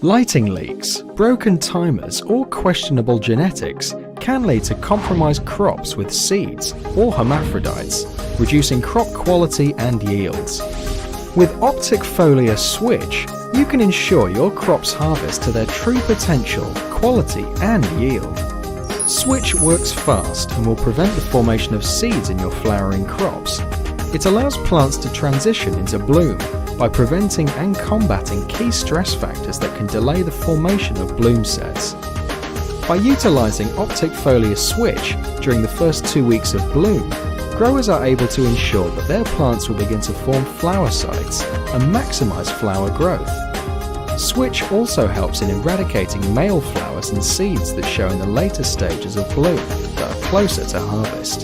Lighting leaks, broken timers or questionable genetics can lead to compromised crops with seeds or hermaphrodites, reducing crop quality and yields. With Optic Foliar Switch, you can ensure your crops harvest to their true potential, quality and yield. Switch works fast and will prevent the formation of seeds in your flowering crops. It allows plants to transition into bloom by preventing and combating key stress factors that can delay the formation of bloom sets. By utilising Optic Foliar Switch during the first 2 weeks of bloom, growers are able to ensure that their plants will begin to form flower sites and maximise flower growth. Switch also helps in eradicating male flowers and seeds that show in the later stages of bloom that are closer to harvest.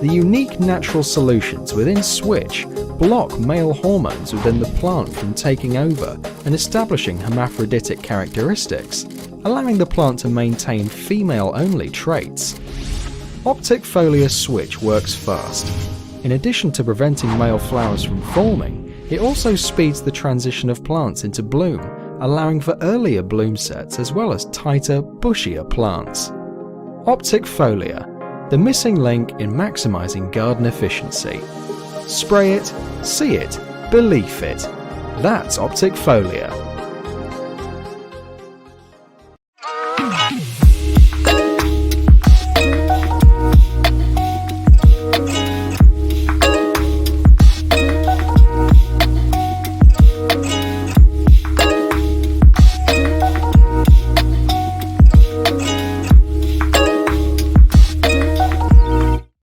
The unique natural solutions within Switch block male hormones within the plant from taking over and establishing hermaphroditic characteristics, allowing the plant to maintain female-only traits. Optic Foliar Switch works fast. In addition to preventing male flowers from forming, it also speeds the transition of plants into bloom, allowing for earlier bloom sets as well as tighter, bushier plants. Optic Foliar, the missing link in maximising garden efficiency. Spray it, see it, believe it. That's Optic Foliar.